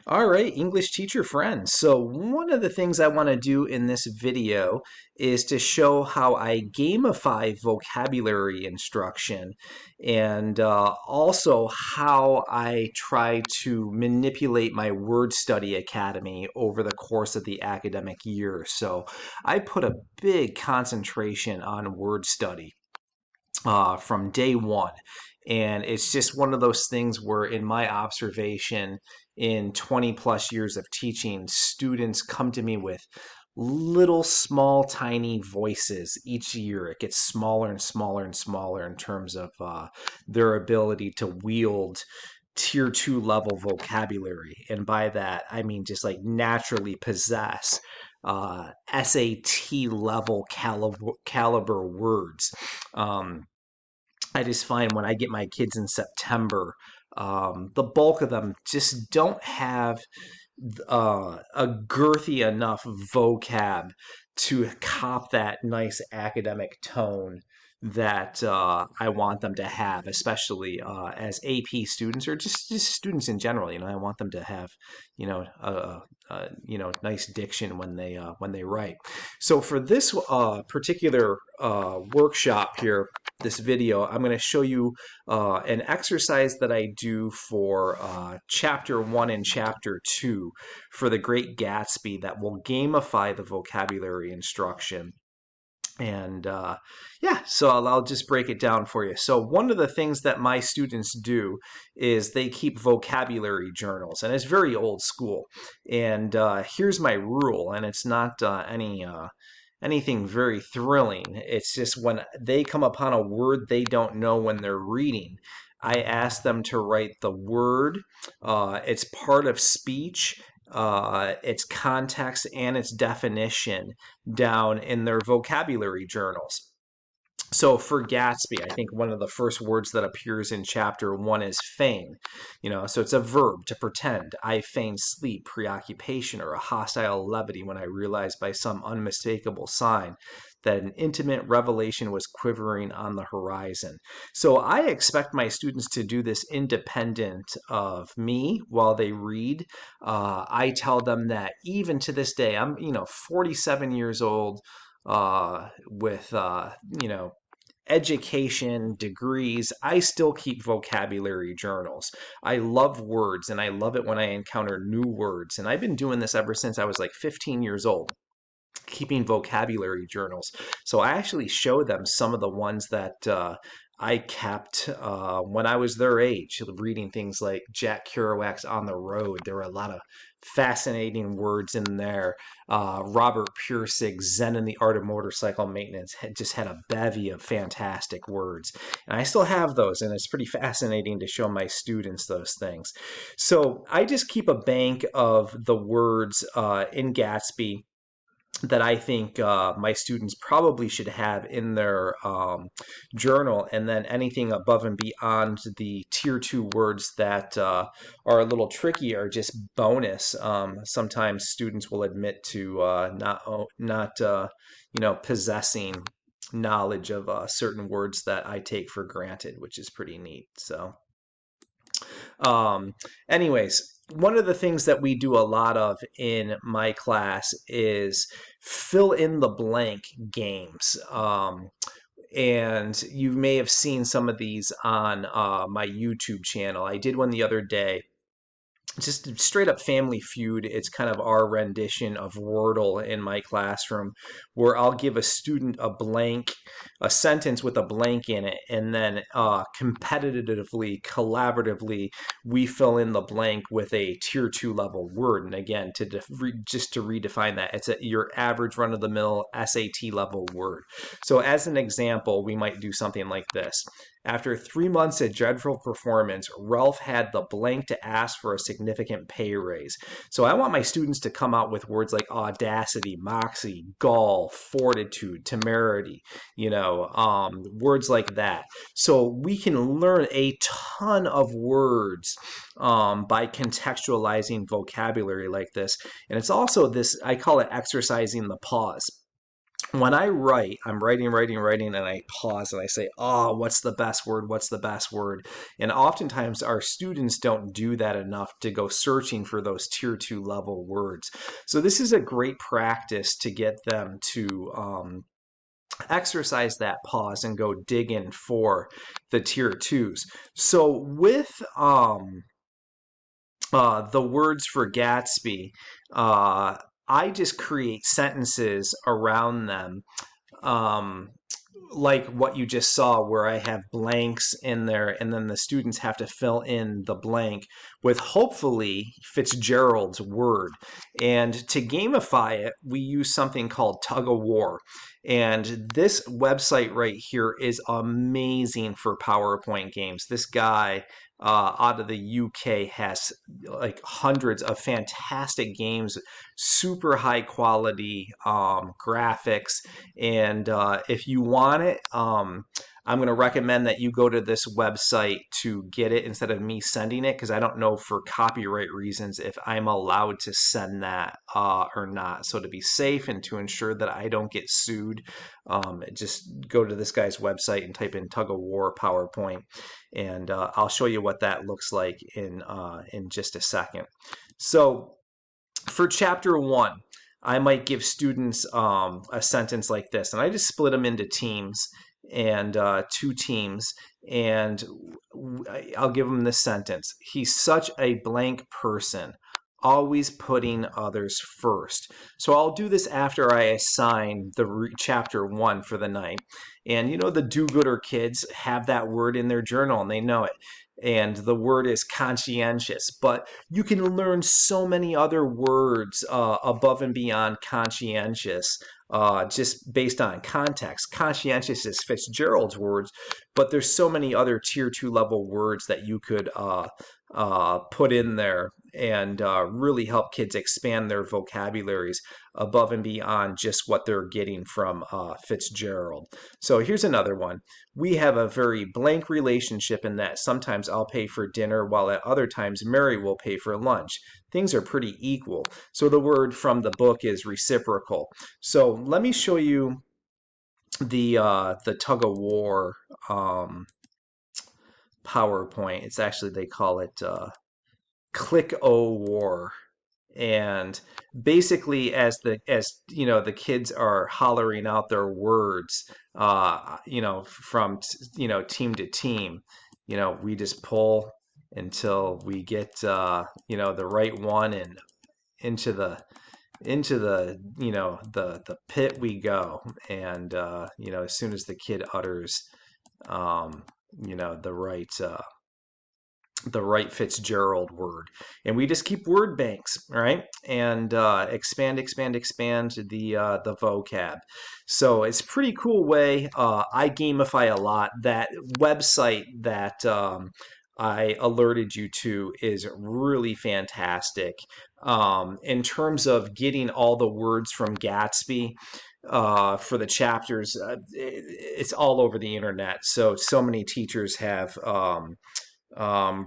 All right, English teacher friends. So one of the things I want to do in this video is to show how I gamify vocabulary instruction and also how I try to manipulate my word study academy over the course of the academic year. So I put a big concentration on word study from day one. And it's just one of those things where, in my observation, in 20 plus years of teaching, students come to me with little, small, tiny voices each year. It gets smaller and smaller and smaller in terms of their ability to wield tier 2 level vocabulary. And by that, I mean just like naturally possess SAT level caliber words. I just find when I get my kids in September, the bulk of them just don't have a girthy enough vocab to cop that nice academic tone that I want them to have, especially as AP students or just students in general. I want them to have, nice diction when they write. So for this particular workshop here, this video, I'm going to show you an exercise that I do for Chapter 1 and Chapter 2 for the Great Gatsby that will gamify the vocabulary instruction. And so I'll just break it down for you. So one of the things that my students do is they keep vocabulary journals, and it's very old school. And here's my rule, and it's not anything very thrilling. It's just when they come upon a word they don't know when they're reading, I ask them to write the word, its part of speech, its context, and its definition down in their vocabulary journals. So for Gatsby, I think one of the first words that appears in Chapter 1 is feign. So it's a verb, to pretend. I feign sleep, preoccupation, or a hostile levity when I realized by some unmistakable sign that an intimate revelation was quivering on the horizon. So I expect my students to do this independent of me while they read. I tell them that even to this day, I'm 47 years old with education, degrees, I still keep vocabulary journals. I love words, and I love it when I encounter new words. And I've been doing this ever since I was like 15 years old, keeping vocabulary journals. So I actually show them some of the ones that I kept when I was their age, reading things like Jack Kerouac's On the Road. There were a lot of fascinating words in there. Robert Pirsig's Zen and the Art of Motorcycle Maintenance just had a bevy of fantastic words. And I still have those, and it's pretty fascinating to show my students those things. So I just keep a bank of the words in Gatsby that I think my students probably should have in their journal, and then anything above and beyond the tier 2 words that are a little tricky are just bonus. Sometimes students will admit to not possessing knowledge of certain words that I take for granted, which is pretty neat. So anyways, one of the things that we do a lot of in my class is fill in the blank games. And you may have seen some of these on my YouTube channel. I did one the other day. Just straight up Family Feud. It's kind of our rendition of Wordle in my classroom, where I'll give a student a sentence with a blank in it, and then competitively, collaboratively, we fill in the blank with a tier 2 level word. And again, just to redefine that, it's your average run-of-the-mill SAT level word. So as an example, we might do something like this. After 3 months of dreadful performance, Ralph had the blank to ask for a significant pay raise. So I want my students to come out with words like audacity, moxie, gall, fortitude, temerity, words like that. So we can learn a ton of words by contextualizing vocabulary like this. And it's also this, I call it exercising the pause. when I write, I'm writing, and I pause and I say, oh, what's the best word? What's the best word? And oftentimes our students don't do that enough to go searching for those tier 2 level words. So this is a great practice to get them to exercise that pause and go dig in for the tier 2s. So with the words for Gatsby, I just create sentences around them, um, like what you just saw, where I have blanks in there, and then the students have to fill in the blank with hopefully Fitzgerald's word. And to gamify it, we use something called Tug of War. And this website right here is amazing for PowerPoint games. This guy out of the UK has like hundreds of fantastic games, super high quality graphics. And if you want it, I'm going to recommend that you go to this website to get it instead of me sending it, because I don't know for copyright reasons if I'm allowed to send that or not. So to be safe and to ensure that I don't get sued, just go to this guy's website and type in Tug of War PowerPoint, and I'll show you what that looks like in just a second. So for chapter 1, I might give students a sentence like this, and I just split them into teams, and 2 teams, and I'll give them this sentence. He's such a blank person, always putting others first. So I'll do this after I assign the chapter 1 for the night. And you know, the do-gooder kids have that word in their journal and they know it. And the word is conscientious, but you can learn so many other words above and beyond conscientious, just based on context. Conscientious is Fitzgerald's words, but there's so many other tier 2 level words that you could put in there and really help kids expand their vocabularies above and beyond just what they're getting from Fitzgerald. So here's another one. We have a very blank relationship in that sometimes I'll pay for dinner while at other times Mary will pay for lunch. Things are pretty equal. So the word from the book is reciprocal. So let me show you the Tug of War PowerPoint. It's actually, they call it Click-O-War. And basically, as you know, the kids are hollering out their words, you know, from team to team, you know, we just pull until we get you know, the right one, and into the you know, the pit we go. And you know, as soon as the kid utters you know, the right Fitzgerald word, and we just keep word banks, right? And expand the vocab. So it's a pretty cool way. I gamify a lot. That website that I alerted you to is really fantastic. In terms of getting all the words from Gatsby for the chapters, it's all over the internet. So many teachers have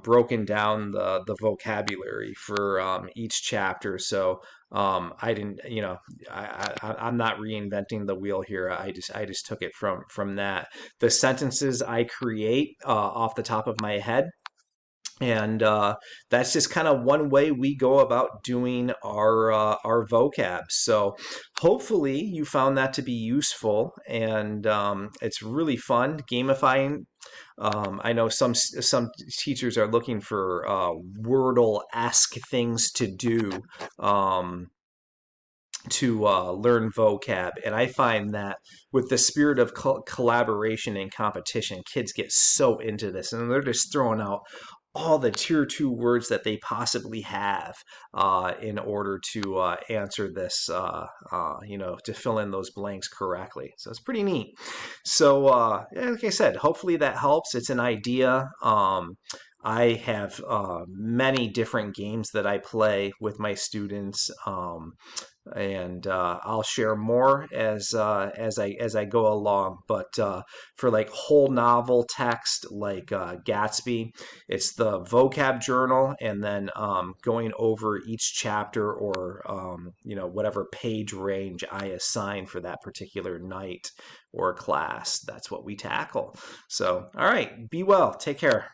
broken down the vocabulary for each chapter. So I didn't, you know, I'm not reinventing the wheel here. I just took it from that. The sentences I create off the top of my head. And that's just kind of one way we go about doing our vocab. So hopefully you found that to be useful, and it's really fun gamifying. I know some teachers are looking for Wordle-esque things to do to learn vocab, and I find that with the spirit of collaboration and competition, kids get so into this, and they're just throwing out all the tier 2 words that they possibly have in order to answer this, you know, to fill in those blanks correctly. So it's pretty neat. So yeah, like I said, hopefully that helps. It's an idea. I have many different games that I play with my students, and I'll share more as I go along. But for like whole novel text, like Gatsby, it's the vocab journal, and then going over each chapter or whatever page range I assign for that particular night or class. That's what we tackle. So, all right, be well. Take care.